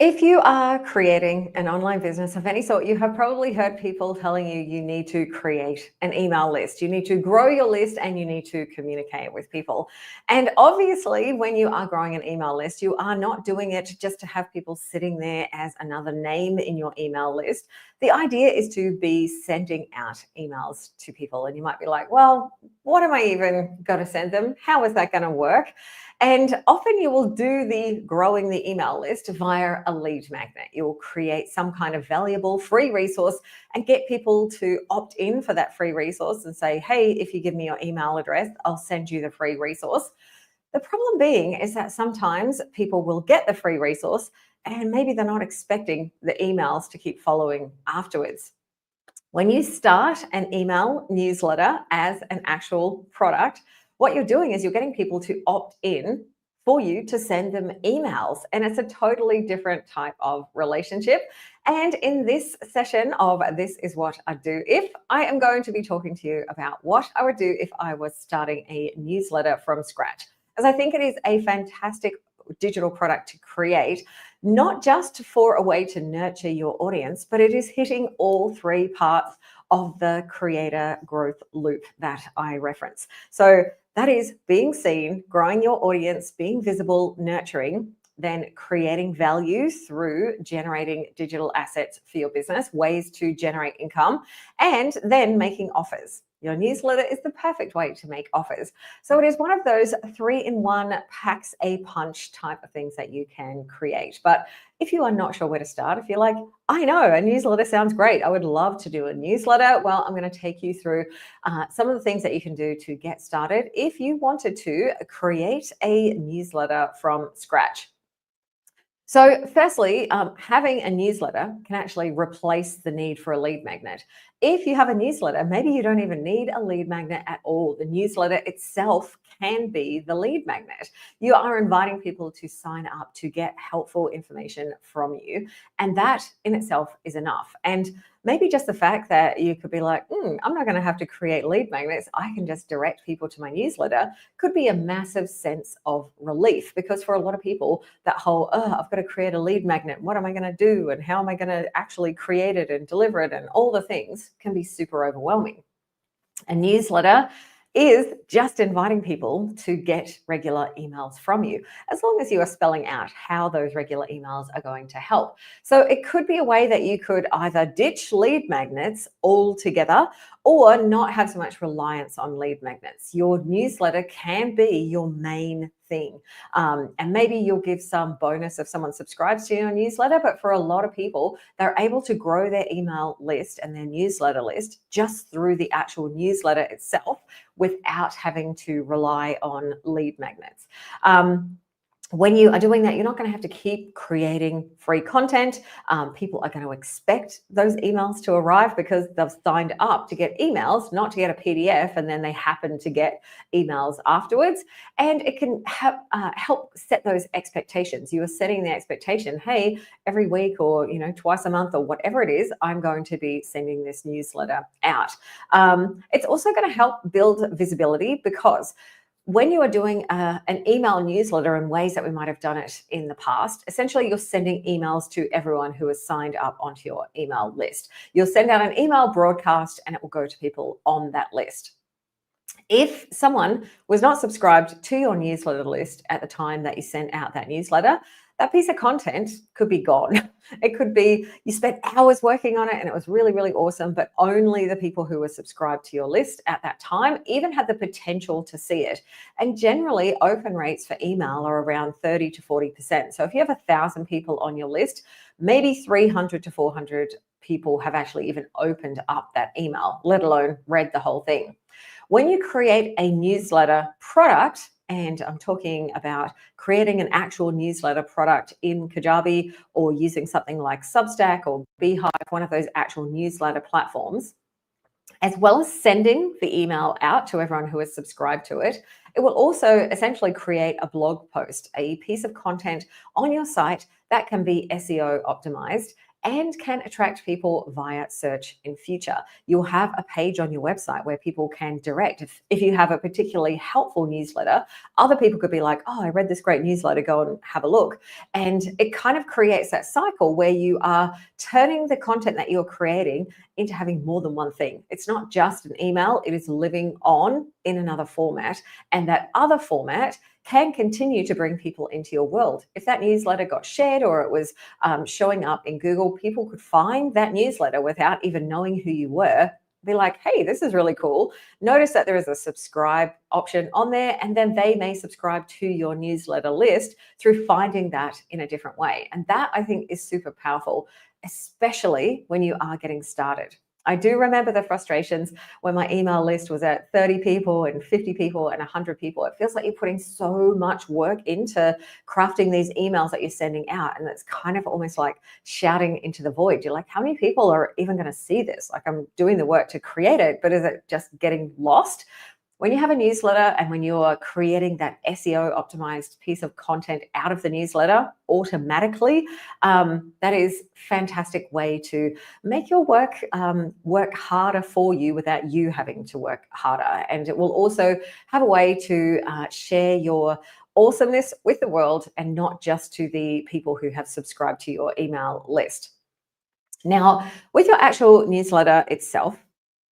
If you are creating an online business of any sort, you have probably heard people telling you you need to create an email list. You need to grow your list and you need to communicate with people. And obviously, when you are growing an email list, you are not doing it just to have people sitting there as another name in your email list. The idea is to be sending out emails to people. And you might be like, well, what am I even going to send them? How is that going to work? And often you will do the growing the email list via a lead magnet. You will create some kind of valuable free resource and get people to opt in for that free resource and say, hey, if you give me your email address, I'll send you the free resource. The problem being is that sometimes people will get the free resource and maybe they're not expecting the emails to keep following afterwards. When you start an email newsletter as an actual product, what you're doing is you're getting people to opt in for you to send them emails. And it's a totally different type of relationship. And in this session of This Is What I'd Do If, I am going to be talking to you about what I would do if I was starting a newsletter from scratch, as I think it is a fantastic digital product to create, not just for a way to nurture your audience, but it is hitting all three parts of the creator growth loop that I reference. So that is being seen, growing your audience, being visible, nurturing, then creating value through generating digital assets for your business, ways to generate income, and then making offers. Your newsletter is the perfect way to make offers. So it is one of those 3-in-1 packs a punch type of things that you can create. But if you are not sure where to start, if you're like, I know a newsletter sounds great, I would love to do a newsletter, well, I'm going to take you through some of the things that you can do to get started if you wanted to create a newsletter from scratch. So firstly, having a newsletter can actually replace the need for a lead magnet. If you have a newsletter, maybe you don't even need a lead magnet at all. The newsletter itself can be the lead magnet. You are inviting people to sign up to get helpful information from you. And that in itself is enough. And maybe just the fact that you could be like, I'm not going to have to create lead magnets. I can just direct people to my newsletter could be a massive sense of relief, because for a lot of people, that whole, I've got to create a lead magnet. What am I going to do? And how am I going to actually create it and deliver it? And all the things can be super overwhelming. A newsletter is just inviting people to get regular emails from you, as long as you are spelling out how those regular emails are going to help. So it could be a way that you could either ditch lead magnets altogether or not have so much reliance on lead magnets. Your newsletter can be your main thing. And maybe you'll give some bonus if someone subscribes to your newsletter, but for a lot of people, they're able to grow their email list and their newsletter list just through the actual newsletter itself without having to rely on lead magnets. When you are doing that, you're not going to have to keep creating free content. People are going to expect those emails to arrive because they've signed up to get emails, not to get a PDF, and then they happen to get emails afterwards. And it can help set those expectations. You are setting the expectation, hey, every week or twice a month or whatever it is, I'm going to be sending this newsletter out. It's also going to help build visibility, because when you are doing an email newsletter in ways that we might have done it in the past, essentially you're sending emails to everyone who has signed up onto your email list. You'll send out an email broadcast and it will go to people on that list. If someone was not subscribed to your newsletter list at the time that you sent out that newsletter, that piece of content could be gone. It could be you spent hours working on it and it was really, really awesome, but only the people who were subscribed to your list at that time even had the potential to see it. And generally, open rates for email are around 30 to 40%. So if you have 1,000 people on your list, maybe 300 to 400 people have actually even opened up that email, let alone read the whole thing. When you create a newsletter product, and I'm talking about creating an actual newsletter product in Kajabi or using something like Substack or Beehive, one of those actual newsletter platforms, as well as sending the email out to everyone who is subscribed to it, it will also essentially create a blog post, a piece of content on your site that can be SEO optimized and can attract people via search in future. You'll have a page on your website where people can direct. If you have a particularly helpful newsletter, other people could be like, oh, I read this great newsletter, go and have a look. And it kind of creates that cycle where you are turning the content that you're creating into having more than one thing. It's not just an email, it is living on in another format. And that other format can continue to bring people into your world. If that newsletter got shared or it was showing up in Google, people could find that newsletter without even knowing who you were, be like, hey, this is really cool. Notice that there is a subscribe option on there, and then they may subscribe to your newsletter list through finding that in a different way. And that, I think, is super powerful, especially when you are getting started. I do remember the frustrations when my email list was at 30 people and 50 people and 100 people. It feels like you're putting so much work into crafting these emails that you're sending out. And it's kind of almost like shouting into the void. You're like, how many people are even going to see this? Like, I'm doing the work to create it, but is it just getting lost? When you have a newsletter and when you're creating that SEO optimized piece of content out of the newsletter automatically, that is a fantastic way to make your work work harder for you without you having to work harder. And it will also have a way to share your awesomeness with the world and not just to the people who have subscribed to your email list. Now, with your actual newsletter itself,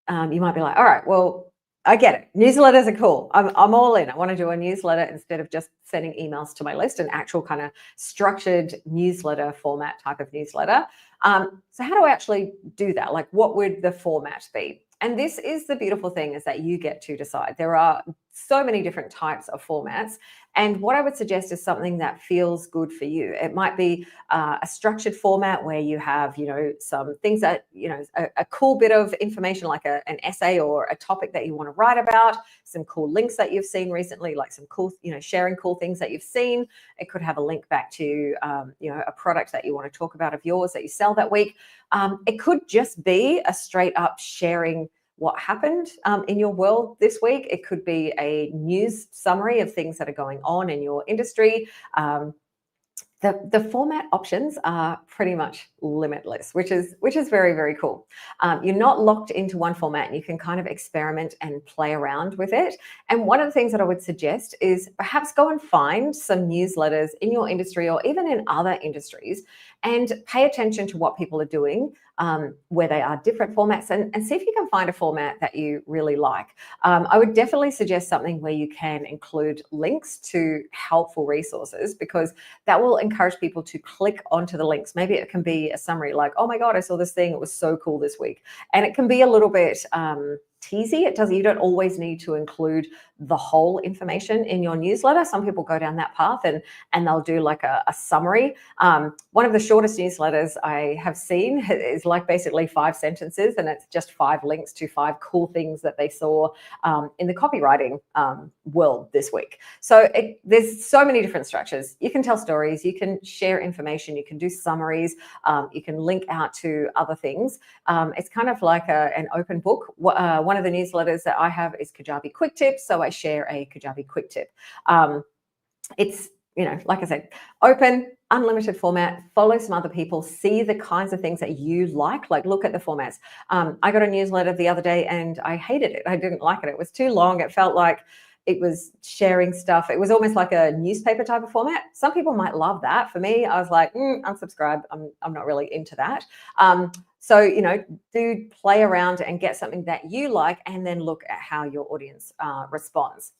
you might be like, all right, well, I get it. Newsletters are cool. I'm all in. I want to do a newsletter instead of just sending emails to my list, an actual kind of structured newsletter format type of newsletter. So how do I actually do that? Like, what would the format be? And this is the beautiful thing, is that you get to decide. There are so many different types of formats. And what I would suggest is something that feels good for you. It might be a structured format where you have, some things that, a cool bit of information, like an essay or a topic that you want to write about, some cool links that you've seen recently, like some cool, sharing cool things that you've seen. It could have a link back to, a product that you want to talk about of yours that you sell that week. It could just be a straight up sharing what happened in your world this week. It could be a news summary of things that are going on in your industry. The format options are pretty much limitless, which is very, very cool. You're not locked into one format, and you can kind of experiment and play around with it. And one of the things that I would suggest is perhaps go and find some newsletters in your industry or even in other industries, and pay attention to what people are doing, where they are different formats, and see if you can find a format that you really like. I would definitely suggest something where you can include links to helpful resources, because that will encourage people to click onto the links. Maybe it can be a summary like, oh my God, I saw this thing, it was so cool this week. And it can be a little bit teasy. You don't always need to include the whole information in your newsletter. Some people go down that path and they'll do like a summary. One of the shortest newsletters I have seen is like basically 5 sentences, and it's just 5 links to 5 cool things that they saw in the copywriting world this week. So there's so many different structures. You can tell stories, you can share information, you can do summaries, you can link out to other things. It's kind of like an open book. One of the newsletters that I have is Kajabi Quick Tips, so I share a Kajabi Quick Tip. It's, like I said, open, unlimited format. Follow some other people, see the kinds of things that you like look at the formats. I got a newsletter the other day and I hated it. I didn't like it. It was too long. It felt like it was sharing stuff. It was almost like a newspaper type of format. Some people might love that. For me, I was like, unsubscribe. I'm not really into that. So, do play around and get something that you like, and then look at how your audience responds.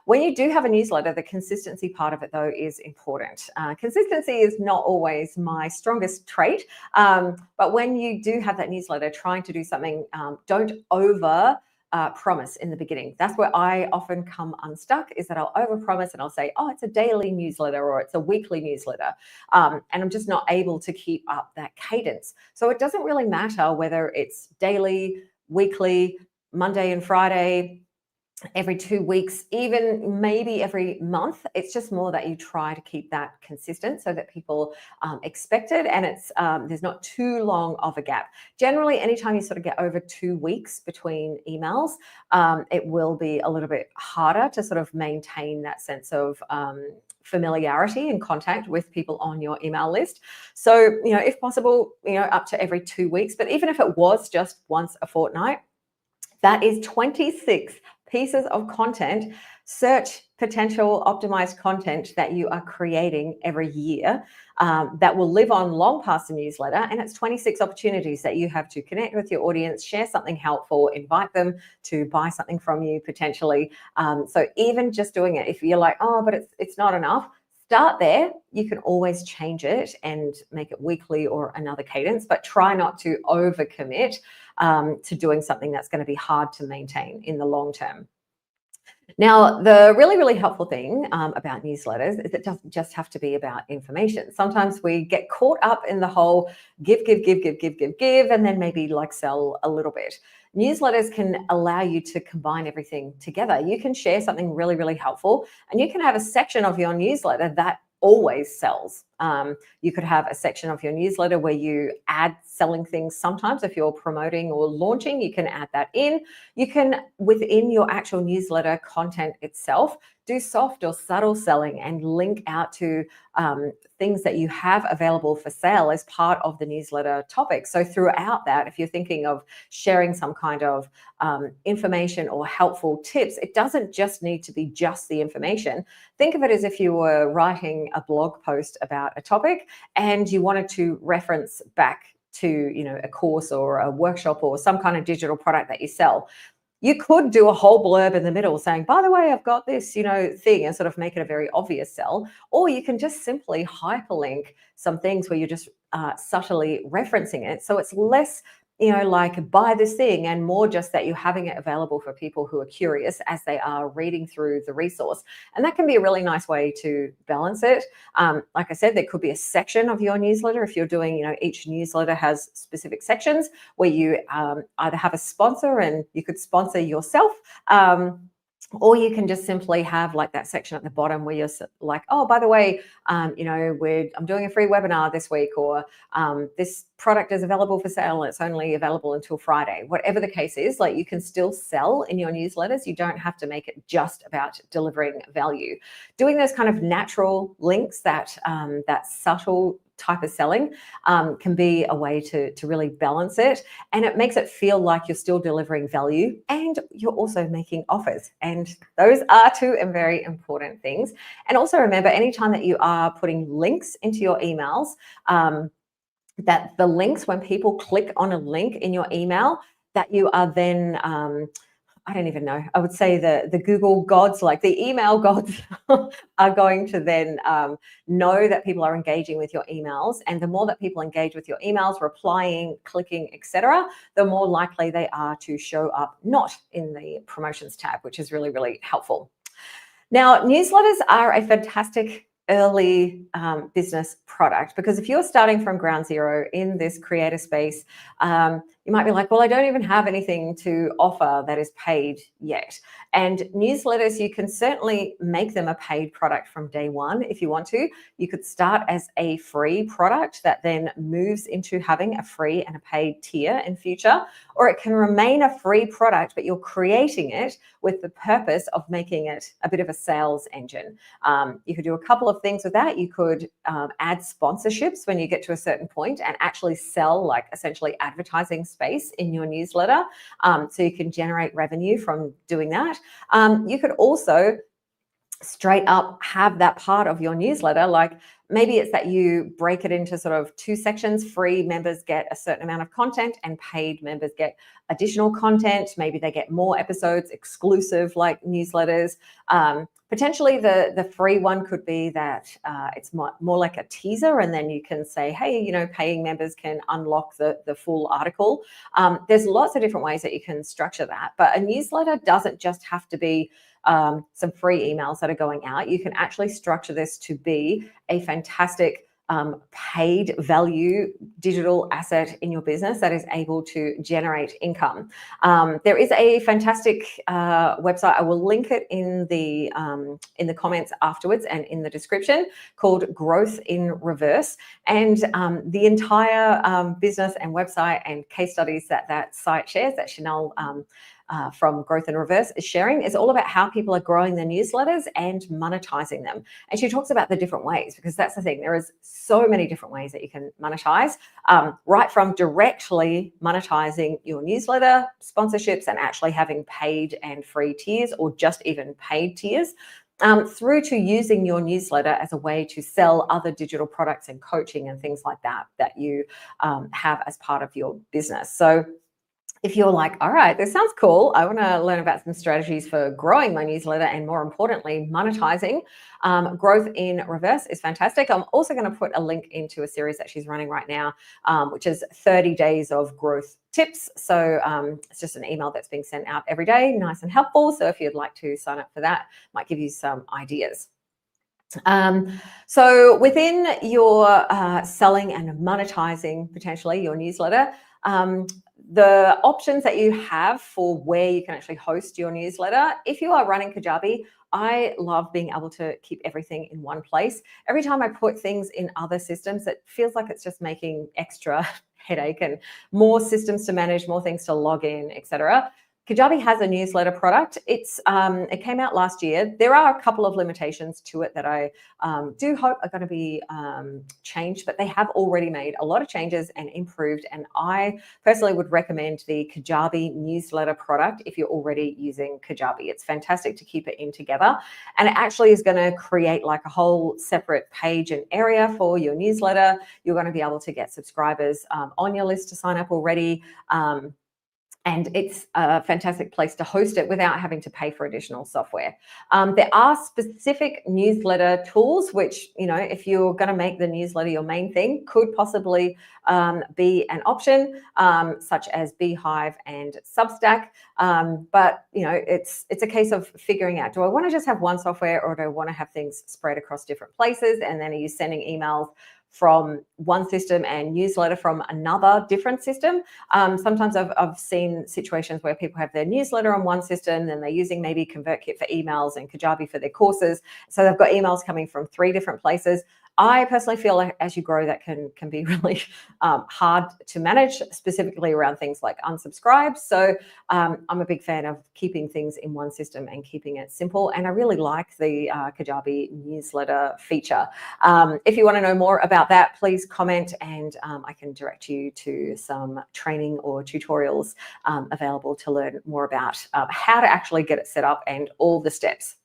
When you do have a newsletter, the consistency part of it, though, is important. Consistency is not always my strongest trait, but when you do have that newsletter, trying to do something, don't over promise in the beginning. That's where I often come unstuck, is that I'll overpromise and I'll say, oh, it's a daily newsletter or it's a weekly newsletter. And I'm just not able to keep up that cadence. So it doesn't really matter whether it's daily, weekly, Monday and Friday, every 2 weeks, even maybe every month. It's just more that you try to keep that consistent so that people expect it, and it's there's not too long of a gap. Generally, anytime you sort of get over 2 weeks between emails, it will be a little bit harder to sort of maintain that sense of familiarity and contact with people on your email list. So, if possible, up to every 2 weeks, but even if it was just once a fortnight, that is 26 pieces of content, search potential optimized content that you are creating every year that will live on long past the newsletter. And it's 26 opportunities that you have to connect with your audience, share something helpful, invite them to buy something from you potentially. So even just doing it, if you're like, oh, but it's not enough, start there. You can always change it and make it weekly or another cadence, but try not to overcommit to doing something that's going to be hard to maintain in the long term. Now, the really, really helpful thing about newsletters is it doesn't just have to be about information. Sometimes we get caught up in the whole give, and then maybe like sell a little bit. Newsletters can allow you to combine everything together. You can share something really, really helpful, and you can have a section of your newsletter that always sells. You could have a section of your newsletter where you add selling things. Sometimes if you're promoting or launching, you can add that in. You can, within your actual newsletter content itself, do soft or subtle selling and link out to things that you have available for sale as part of the newsletter topic. So throughout that, if you're thinking of sharing some kind of information or helpful tips, it doesn't just need to be just the information. Think of it as if you were writing a blog post about a topic and you wanted to reference back to a course or a workshop or some kind of digital product that you sell. You could do a whole blurb in the middle saying, by the way, I've got this, thing, and sort of make it a very obvious sell. Or you can just simply hyperlink some things where you're just subtly referencing it. So it's less, like buy this thing, and more just that you're having it available for people who are curious as they are reading through the resource. And that can be a really nice way to balance it. Like I said, there could be a section of your newsletter. If you're doing, each newsletter has specific sections where you either have a sponsor and you could sponsor yourself, or you can just simply have like that section at the bottom where you're like, oh, by the way, I'm doing a free webinar this week, or this product is available for sale. It's only available until Friday. Whatever the case is, like you can still sell in your newsletters. You don't have to make it just about delivering value. Doing those kind of natural links, that subtle type of selling can be a way to really balance it, and it makes it feel like you're still delivering value and you're also making offers, and those are two very important things. And also remember, anytime that you are putting links into your emails, that the links, when people click on a link in your email, that you are then I don't even know. I would say the Google gods, like the email gods, are going to then know that people are engaging with your emails. And the more that people engage with your emails, replying, clicking, etc., the more likely they are to show up not in the promotions tab, which is really, really helpful. Now, newsletters are a fantastic early business product, because if you're starting from ground zero in this creator space, you might be like, well, I don't even have anything to offer that is paid yet. And newsletters, you can certainly make them a paid product from day one if you want to. You could start as a free product that then moves into having a free and a paid tier in future, or it can remain a free product, but you're creating it with the purpose of making it a bit of a sales engine. You could do a couple of things with that. You could add sponsorships when you get to a certain point and actually sell like essentially advertising space in your newsletter, so you can generate revenue from doing that. You could also straight up have that part of your newsletter, like maybe it's that you break it into sort of two sections. Free members get a certain amount of content and paid members get additional content. Maybe they get more episodes, exclusive like newsletters. Potentially the free one could be that it's more like a teaser, and then you can say, hey, paying members can unlock the full article. There's lots of different ways that you can structure that, but a newsletter doesn't just have to be some free emails that are going out. You can actually structure this to be a fantastic paid value digital asset in your business that is able to generate income. There is a fantastic website. I will link it in the comments afterwards and in the description, called Growth in Reverse. And the entire business and website and case studies that site shares, that Chanel from Growth in Reverse is sharing is all about how people are growing their newsletters and monetizing them. And she talks about the different ways, because that's the thing. There is so many different ways that you can monetize, right from directly monetizing your newsletter, sponsorships, and actually having paid and free tiers, or just even paid tiers, through to using your newsletter as a way to sell other digital products and coaching and things like that that you have as part of your business. So if you're like, all right, this sounds cool, I want to learn about some strategies for growing my newsletter and, more importantly, monetizing, Growth in Reverse is fantastic. I'm also going to put a link into a series that she's running right now, which is 30 days of growth tips. So it's just an email that's being sent out every day, nice and helpful. So if you'd like to sign up for that, might give you some ideas. So within your selling and monetizing potentially your newsletter, the options that you have for where you can actually host your newsletter, if you are running Kajabi, I love being able to keep everything in one place. Every time I put things in other systems, it feels like it's just making extra headache and more systems to manage, more things to log in, etc. Kajabi has a newsletter product. It came out last year. There are a couple of limitations to it that I do hope are going to be changed, but they have already made a lot of changes and improved. And I personally would recommend the Kajabi newsletter product if you're already using Kajabi. It's fantastic to keep it in together. And it actually is going to create like a whole separate page and area for your newsletter. You're going to be able to get subscribers on your list to sign up already. And it's a fantastic place to host it without having to pay for additional software. There are specific newsletter tools, which, you know, if you're going to make the newsletter your main thing, could possibly be an option, such as Beehive and Substack. But, you know, it's a case of figuring out, do I want to just have one software, or do I want to have things spread across different places? And then are you sending emails from one system and newsletter from another different system? Sometimes I've seen situations where people have their newsletter on one system, then they're using maybe ConvertKit for emails and Kajabi for their courses. So they've got emails coming from 3 different places. I personally feel like as you grow, that can be really hard to manage, specifically around things like unsubscribes. So I'm a big fan of keeping things in one system and keeping it simple. And I really like the Kajabi newsletter feature. If you want to know more about that, please comment, and I can direct you to some training or tutorials available to learn more about how to actually get it set up and all the steps.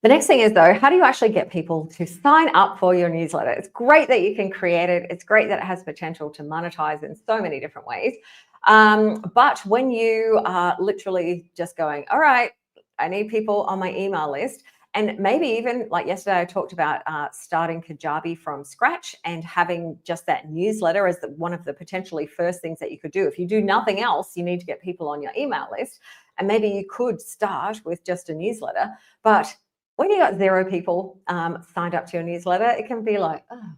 The next thing is, though, how do you actually get people to sign up for your newsletter? It's great that you can create it. It's great that it has potential to monetize in so many different ways. But when you are literally just going, all right, I need people on my email list, and maybe even like yesterday, I talked about starting Kajabi from scratch and having just that newsletter as one of the potentially first things that you could do. If you do nothing else, you need to get people on your email list. And maybe you could start with just a newsletter. But when you got 0 people signed up to your newsletter, it can be like, oh,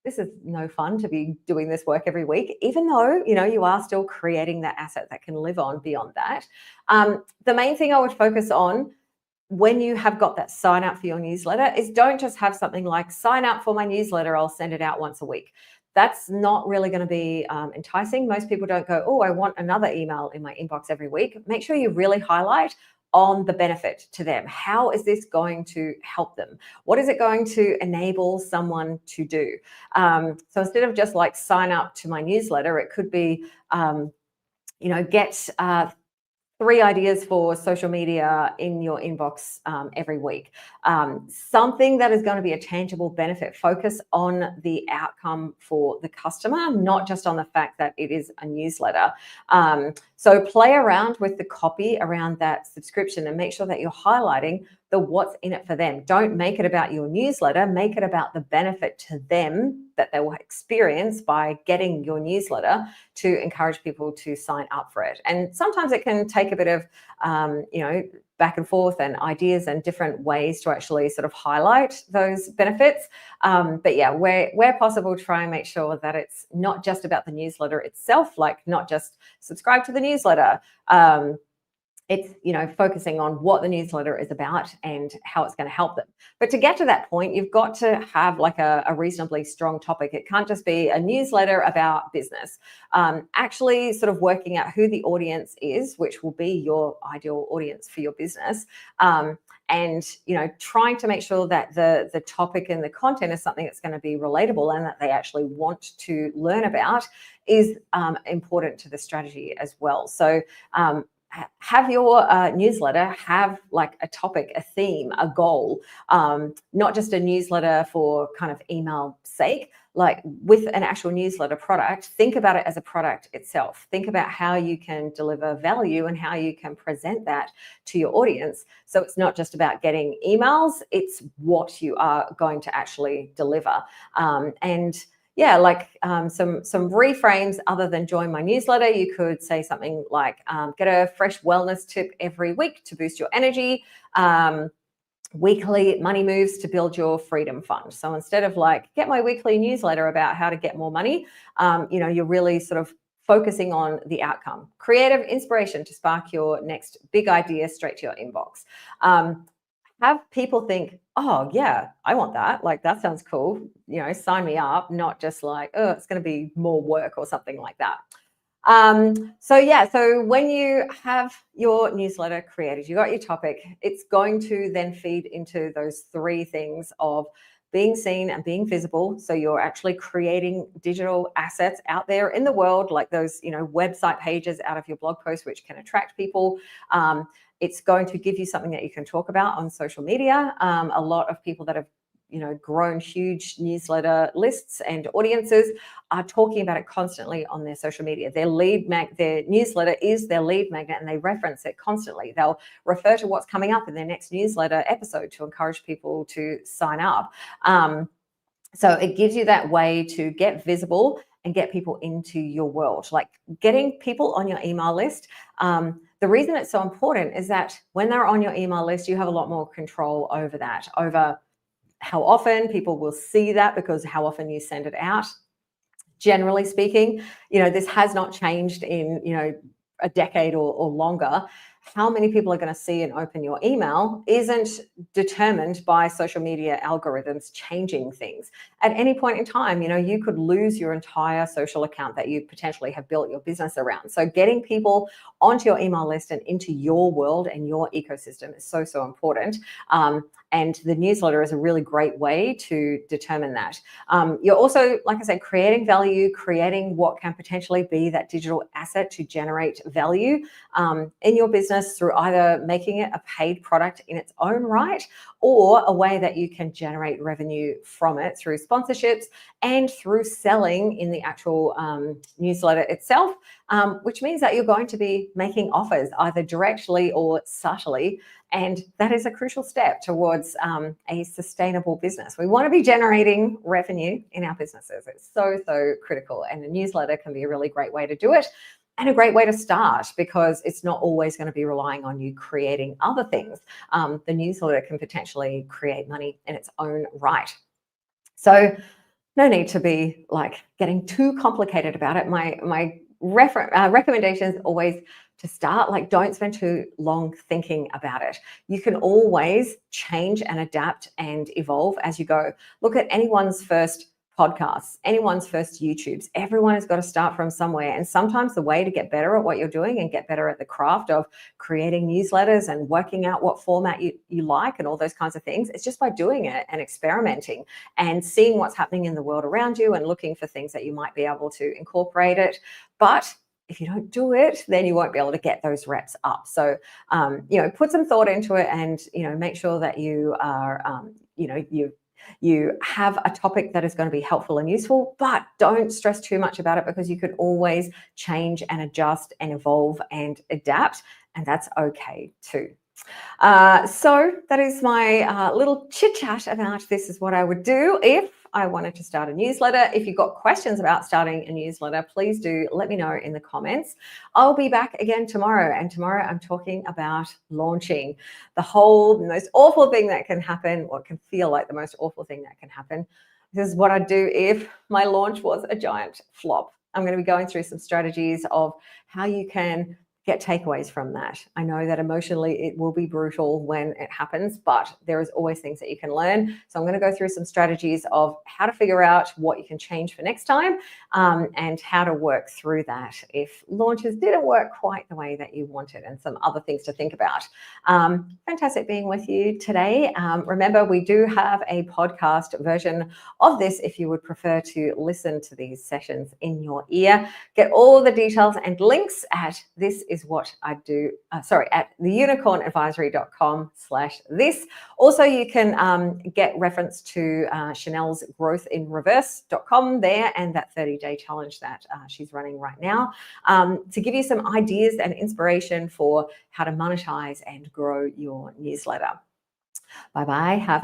this is no fun to be doing this work every week, even though, you know, you are still creating that asset that can live on beyond that. The main thing I would focus on when you have got that sign up for your newsletter is, don't just have something like, sign up for my newsletter, I'll send it out once a week. That's not really going to be enticing. Most people don't go, oh, I want another email in my inbox every week. Make sure you really highlight on the benefit to them. How is this going to help them? What is it going to enable someone to do? So instead of just like, sign up to my newsletter, it could be, you know, get 3 ideas for social media in your inbox every week. Something that is going to be a tangible benefit. Focus on the outcome for the customer, not just on the fact that it is a newsletter. So play around with the copy around that subscription and make sure that you're highlighting the what's in it for them. Don't make it about your newsletter, make it about the benefit to them that they will experience by getting your newsletter, to encourage people to sign up for it. And sometimes it can take a bit of, you know, back and forth and ideas and different ways to actually sort of highlight those benefits. But yeah, where possible, try and make sure that it's not just about the newsletter itself, like not just subscribe to the newsletter, It's, focusing on what the newsletter is about and how it's going to help them. But to get to that point, you've got to have like a reasonably strong topic. It can't just be a newsletter about business. Actually sort of working out who the audience is, which will be your ideal audience for your business. And trying to make sure that the topic and the content is something that's going to be relatable and that they actually want to learn about is important to the strategy as well. So have your newsletter have like a topic, a theme, a goal, not just a newsletter for kind of email sake. Like with an actual newsletter product, think about it as a product itself. Think about how you can deliver value and how you can present that to your audience. So it's not just about getting emails, it's what you are going to actually deliver. And yeah, like some reframes other than join my newsletter. You could say something like get a fresh wellness tip every week to boost your energy. Weekly money moves to build your freedom fund. So instead of like get my weekly newsletter about how to get more money, you're really sort of focusing on the outcome. Creative inspiration to spark your next big idea straight to your inbox. Have people think, oh yeah, I want that. Like that sounds cool. Sign me up. Not just like, oh, it's going to be more work or something like that. So when you have your newsletter created, you got your topic, it's going to then feed into those three things of being seen and being visible. So you're actually creating digital assets out there in the world, like those, website pages out of your blog post, which can attract people. It's going to give you something that you can talk about on social media. A lot of people that have grown huge newsletter lists and audiences are talking about it constantly on their social media. Their newsletter is their lead magnet, and they reference it constantly. They'll refer to what's coming up in their next newsletter episode to encourage people to sign up. So it gives you that way to get visible and get people into your world. Like getting people on your email list. The reason it's so important is that when they're on your email list, you have a lot more control over that, over how often people will see that, because how often you send it out. Generally speaking, this has not changed in, a decade or longer. How many people are going to see and open your email isn't determined by social media algorithms changing things. At any point in time, you could lose your entire social account that you potentially have built your business around. So getting people onto your email list and into your world and your ecosystem is so, so important. And the newsletter is a really great way to determine that. You're also, like I said, creating value, creating what can potentially be that digital asset to generate value in your business through either making it a paid product in its own right, or a way that you can generate revenue from it through sponsorships and through selling in the actual newsletter itself, which means that you're going to be making offers either directly or subtly. And that is a crucial step towards a sustainable business. We want to be generating revenue in our businesses. It's so, so critical. And the newsletter can be a really great way to do it, and a great way to start, because it's not always going to be relying on you creating other things. The newsletter can potentially create money in its own right. So no need to be like getting too complicated about it. My recommendation is always to start, like, don't spend too long thinking about it. You can always change and adapt and evolve as you go. Look at anyone's first podcasts, anyone's first YouTubes. Everyone has got to start from somewhere. And sometimes the way to get better at what you're doing and get better at the craft of creating newsletters and working out what format you like and all those kinds of things, it's just by doing it and experimenting and seeing what's happening in the world around you and looking for things that you might be able to incorporate it. But if you don't do it, then you won't be able to get those reps up. So, put some thought into it, and, make sure that you are, you have a topic that is going to be helpful and useful, but don't stress too much about it, because you can always change and adjust and evolve and adapt, and that's okay too. So that is my little chit chat about this is what I would do if I wanted to start a newsletter. If you've got questions about starting a newsletter, please do let me know in the comments. I'll be back again tomorrow, and tomorrow I'm talking about launching. The most awful thing that can happen, or can feel like the most awful thing that can happen. This is what I'd do if my launch was a giant flop. I'm going to be going through some strategies of how you can get takeaways from that. I know that emotionally it will be brutal when it happens, but there is always things that you can learn. So I'm going to go through some strategies of how to figure out what you can change for next time, and how to work through that if launches didn't work quite the way that you wanted, and some other things to think about. Fantastic being with you today. Remember, we do have a podcast version of this if you would prefer to listen to these sessions in your ear. Get all the details and links at at theunicornadvisory.com/this. Also, you can get reference to Chanel's growthinreverse.com there, and that 30-day challenge that she's running right now, to give you some ideas and inspiration for how to monetize and grow your newsletter. Bye-bye. Have